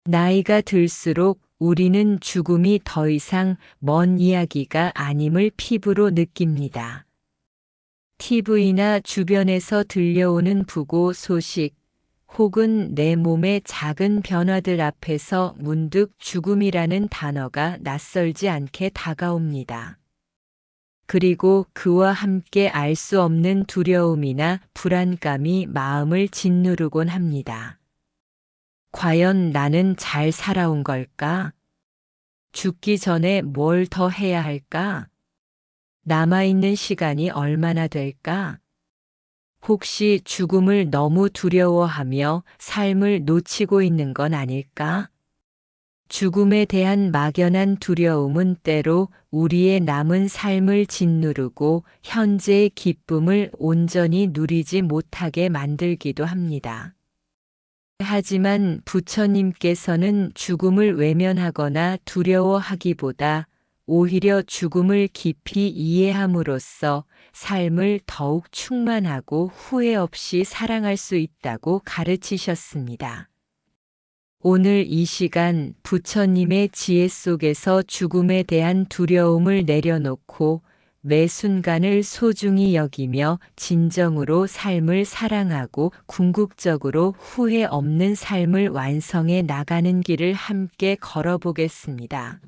나이가 들수록 우리는 죽음이 더 이상 먼 이야기가 아님을 피부로 느낍니다. TV나 주변에서 들려오는 부고 소식, 혹은 내 몸의 작은 변화들 앞에서 문득 죽음이라는 단어가 낯설지 않게 다가옵니다. 그리고 그와 함께 알 수 없는 두려움이나 불안감이 마음을 짓누르곤 합니다. 과연 나는 잘 살아온 걸까? 죽기 전에 뭘 더 해야 할까? 남아있는 시간이 얼마나 될까? 혹시 죽음을 너무 두려워하며 삶을 놓치고 있는 건 아닐까? 죽음에 대한 막연한 두려움은 때로 우리의 남은 삶을 짓누르고 현재의 기쁨을 온전히 누리지 못하게 만들기도 합니다. 하지만 부처님께서는 죽음을 외면하거나 두려워하기보다 오히려 죽음을 깊이 이해함으로써 삶을 더욱 충만하고 후회 없이 사랑할 수 있다고 가르치셨습니다. 오늘 이 시간 부처님의 지혜 속에서 죽음에 대한 두려움을 내려놓고 매 순간을 소중히 여기며 진정으로 삶을 사랑하고 궁극적으로 후회 없는 삶을 완성해 나가는 길을 함께 걸어보겠습니다.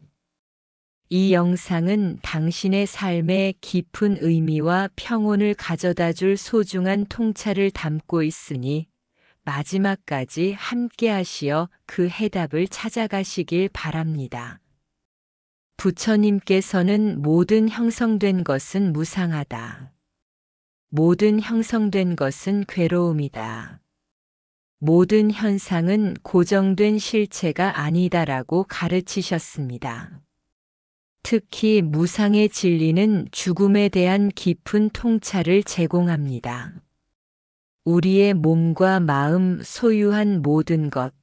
이 영상은 당신의 삶에 깊은 의미와 평온을 가져다 줄 소중한 통찰을 담고 있으니 마지막까지 함께 하시어 그 해답을 찾아가시길 바랍니다. 부처님께서는 모든 형성된 것은 무상하다. 모든 형성된 것은 괴로움이다. 모든 현상은 고정된 실체가 아니다라고 가르치셨습니다. 특히 무상의 진리는 죽음에 대한 깊은 통찰을 제공합니다. 우리의 몸과 마음, 소유한 모든 것,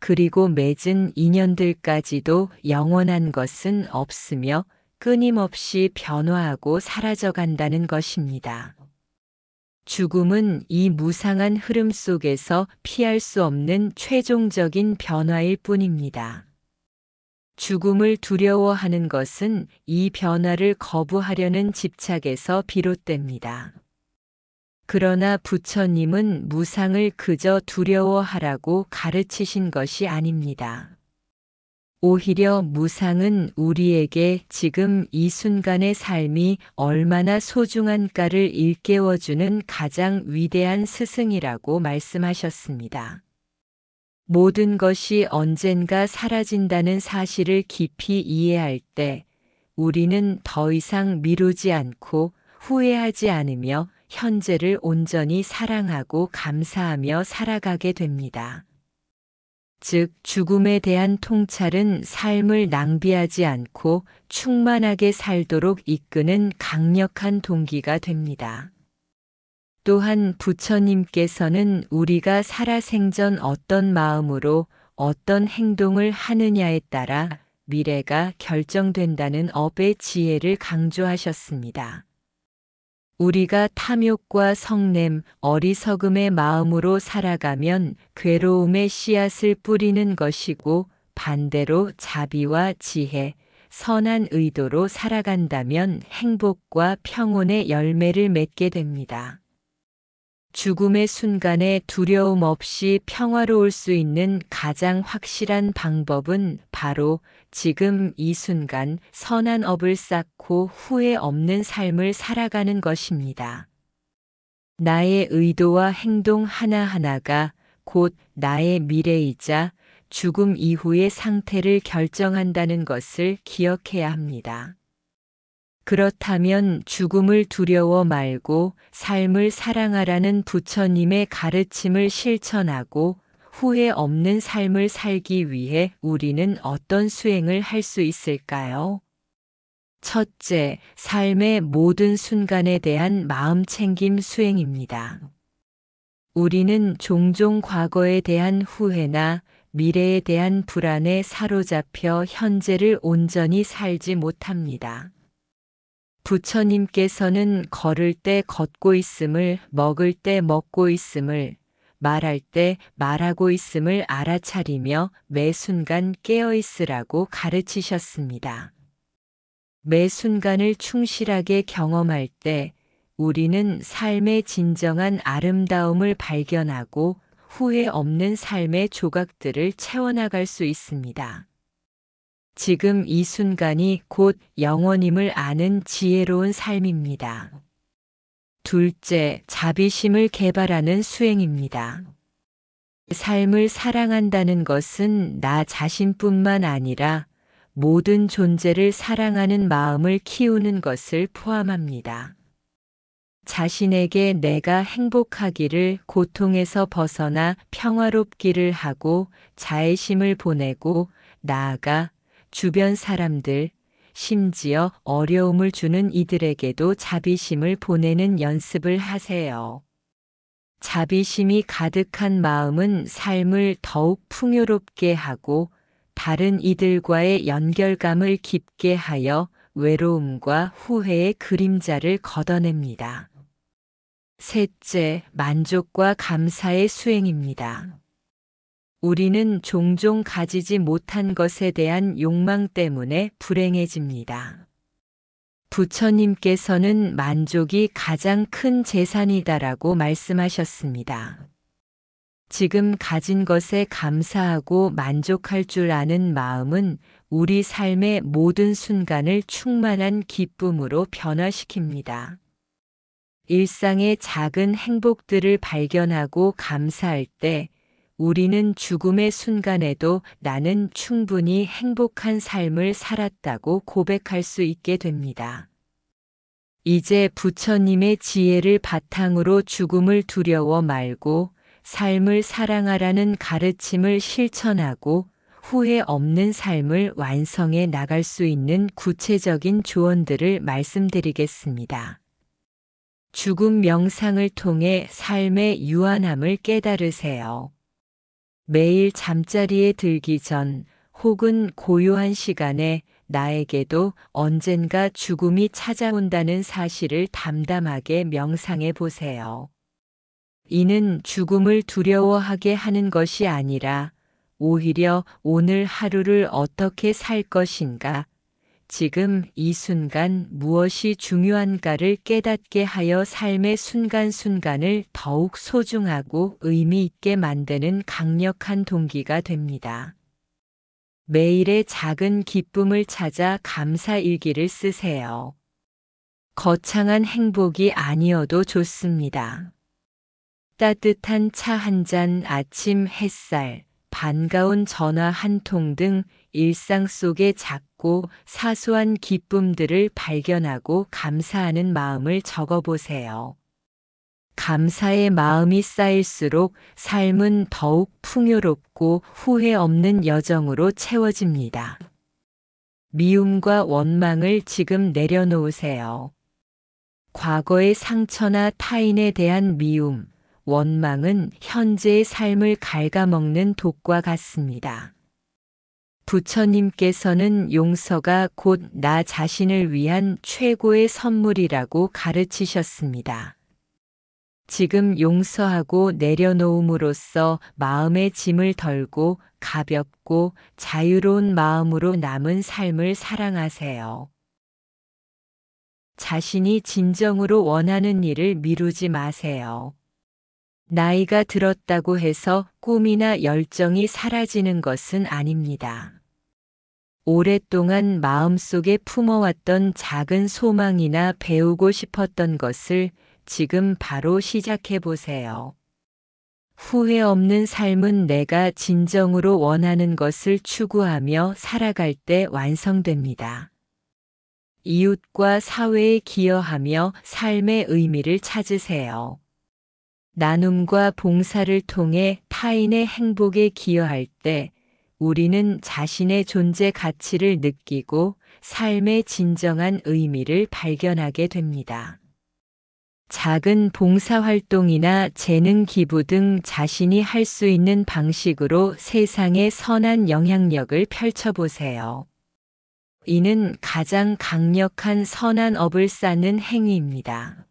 그리고 맺은 인연들까지도 영원한 것은 없으며 끊임없이 변화하고 사라져간다는 것입니다. 죽음은 이 무상한 흐름 속에서 피할 수 없는 최종적인 변화일 뿐입니다. 죽음을 두려워하는 것은 이 변화를 거부하려는 집착에서 비롯됩니다. 그러나 부처님은 무상을 그저 두려워하라고 가르치신 것이 아닙니다. 오히려 무상은 우리에게 지금 이 순간의 삶이 얼마나 소중한가를 일깨워주는 가장 위대한 스승이라고 말씀하셨습니다. 모든 것이 언젠가 사라진다는 사실을 깊이 이해할 때 우리는 더 이상 미루지 않고 후회하지 않으며 현재를 온전히 사랑하고 감사하며 살아가게 됩니다. 즉, 죽음에 대한 통찰은 삶을 낭비하지 않고 충만하게 살도록 이끄는 강력한 동기가 됩니다. 또한 부처님께서는 우리가 살아생전 어떤 마음으로 어떤 행동을 하느냐에 따라 미래가 결정된다는 업의 지혜를 강조하셨습니다. 우리가 탐욕과 성냄, 어리석음의 마음으로 살아가면 괴로움의 씨앗을 뿌리는 것이고 반대로 자비와 지혜, 선한 의도로 살아간다면 행복과 평온의 열매를 맺게 됩니다. 죽음의 순간에 두려움 없이 평화로울 수 있는 가장 확실한 방법은 바로 지금 이 순간 선한 업을 쌓고 후회 없는 삶을 살아가는 것입니다. 나의 의도와 행동 하나하나가 곧 나의 미래이자 죽음 이후의 상태를 결정한다는 것을 기억해야 합니다. 그렇다면 죽음을 두려워 말고 삶을 사랑하라는 부처님의 가르침을 실천하고 후회 없는 삶을 살기 위해 우리는 어떤 수행을 할 수 있을까요? 첫째, 삶의 모든 순간에 대한 마음챙김 수행입니다. 우리는 종종 과거에 대한 후회나 미래에 대한 불안에 사로잡혀 현재를 온전히 살지 못합니다. 부처님께서는 걸을 때 걷고 있음을, 먹을 때 먹고 있음을, 말할 때 말하고 있음을 알아차리며 매 순간 깨어 있으라고 가르치셨습니다. 매 순간을 충실하게 경험할 때 우리는 삶의 진정한 아름다움을 발견하고 후회 없는 삶의 조각들을 채워나갈 수 있습니다. 지금 이 순간이 곧 영원임을 아는 지혜로운 삶입니다. 둘째, 자비심을 개발하는 수행입니다. 삶을 사랑한다는 것은 나 자신뿐만 아니라 모든 존재를 사랑하는 마음을 키우는 것을 포함합니다. 자신에게 내가 행복하기를, 고통에서 벗어나 평화롭기를 하고 자애심을 보내고 나아가 주변 사람들, 심지어 어려움을 주는 이들에게도 자비심을 보내는 연습을 하세요. 자비심이 가득한 마음은 삶을 더욱 풍요롭게 하고 다른 이들과의 연결감을 깊게 하여 외로움과 후회의 그림자를 걷어냅니다. 셋째, 만족과 감사의 수행입니다. 우리는 종종 가지지 못한 것에 대한 욕망 때문에 불행해집니다. 부처님께서는 만족이 가장 큰 재산이다라고 말씀하셨습니다. 지금 가진 것에 감사하고 만족할 줄 아는 마음은 우리 삶의 모든 순간을 충만한 기쁨으로 변화시킵니다. 일상의 작은 행복들을 발견하고 감사할 때 우리는 죽음의 순간에도 나는 충분히 행복한 삶을 살았다고 고백할 수 있게 됩니다. 이제 부처님의 지혜를 바탕으로 죽음을 두려워 말고 삶을 사랑하라는 가르침을 실천하고 후회 없는 삶을 완성해 나갈 수 있는 구체적인 조언들을 말씀드리겠습니다. 죽음 명상을 통해 삶의 유한함을 깨달으세요. 매일 잠자리에 들기 전 혹은 고요한 시간에 나에게도 언젠가 죽음이 찾아온다는 사실을 담담하게 명상해 보세요. 이는 죽음을 두려워하게 하는 것이 아니라 오히려 오늘 하루를 어떻게 살 것인가, 지금 이 순간 무엇이 중요한가를 깨닫게 하여 삶의 순간순간을 더욱 소중하고 의미 있게 만드는 강력한 동기가 됩니다. 매일의 작은 기쁨을 찾아 감사 일기를 쓰세요. 거창한 행복이 아니어도 좋습니다. 따뜻한 차 한 잔, 아침 햇살, 반가운 전화 한 통 등 일상 속의 작고 사소한 기쁨들을 발견하고 감사하는 마음을 적어보세요. 감사의 마음이 쌓일수록 삶은 더욱 풍요롭고 후회 없는 여정으로 채워집니다. 미움과 원망을 지금 내려놓으세요. 과거의 상처나 타인에 대한 미움, 원망은 현재의 삶을 갉아먹는 독과 같습니다. 부처님께서는 용서가 곧 나 자신을 위한 최고의 선물이라고 가르치셨습니다. 지금 용서하고 내려놓음으로써 마음의 짐을 덜고 가볍고 자유로운 마음으로 남은 삶을 사랑하세요. 자신이 진정으로 원하는 일을 미루지 마세요. 나이가 들었다고 해서 꿈이나 열정이 사라지는 것은 아닙니다. 오랫동안 마음속에 품어왔던 작은 소망이나 배우고 싶었던 것을 지금 바로 시작해 보세요. 후회 없는 삶은 내가 진정으로 원하는 것을 추구하며 살아갈 때 완성됩니다. 이웃과 사회에 기여하며 삶의 의미를 찾으세요. 나눔과 봉사를 통해 타인의 행복에 기여할 때 우리는 자신의 존재 가치를 느끼고 삶의 진정한 의미를 발견하게 됩니다. 작은 봉사활동이나 재능 기부 등 자신이 할 수 있는 방식으로 세상에 선한 영향력을 펼쳐보세요. 이는 가장 강력한 선한 업을 쌓는 행위입니다.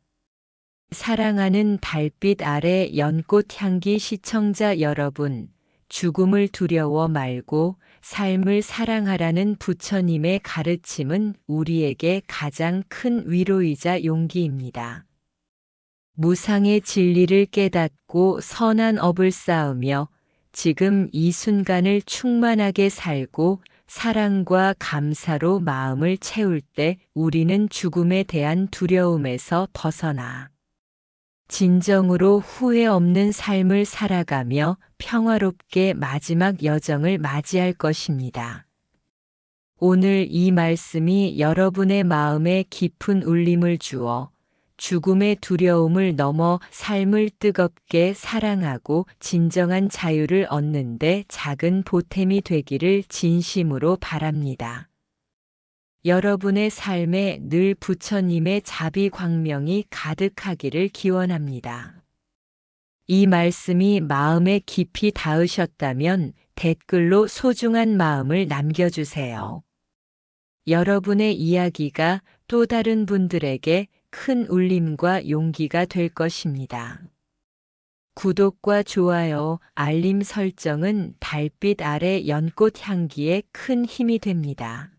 사랑하는 달빛 아래 연꽃 향기 시청자 여러분, 죽음을 두려워 말고 삶을 사랑하라는 부처님의 가르침은 우리에게 가장 큰 위로이자 용기입니다. 무상의 진리를 깨닫고 선한 업을 쌓으며 지금 이 순간을 충만하게 살고 사랑과 감사로 마음을 채울 때 우리는 죽음에 대한 두려움에서 벗어나 진정으로 후회 없는 삶을 살아가며 평화롭게 마지막 여정을 맞이할 것입니다. 오늘 이 말씀이 여러분의 마음에 깊은 울림을 주어 죽음의 두려움을 넘어 삶을 뜨겁게 사랑하고 진정한 자유를 얻는데 작은 보탬이 되기를 진심으로 바랍니다. 여러분의 삶에 늘 부처님의 자비 광명이 가득하기를 기원합니다. 이 말씀이 마음에 깊이 닿으셨다면 댓글로 소중한 마음을 남겨주세요. 여러분의 이야기가 또 다른 분들에게 큰 울림과 용기가 될 것입니다. 구독과 좋아요, 알림 설정은 달빛 아래 연꽃 향기에 큰 힘이 됩니다.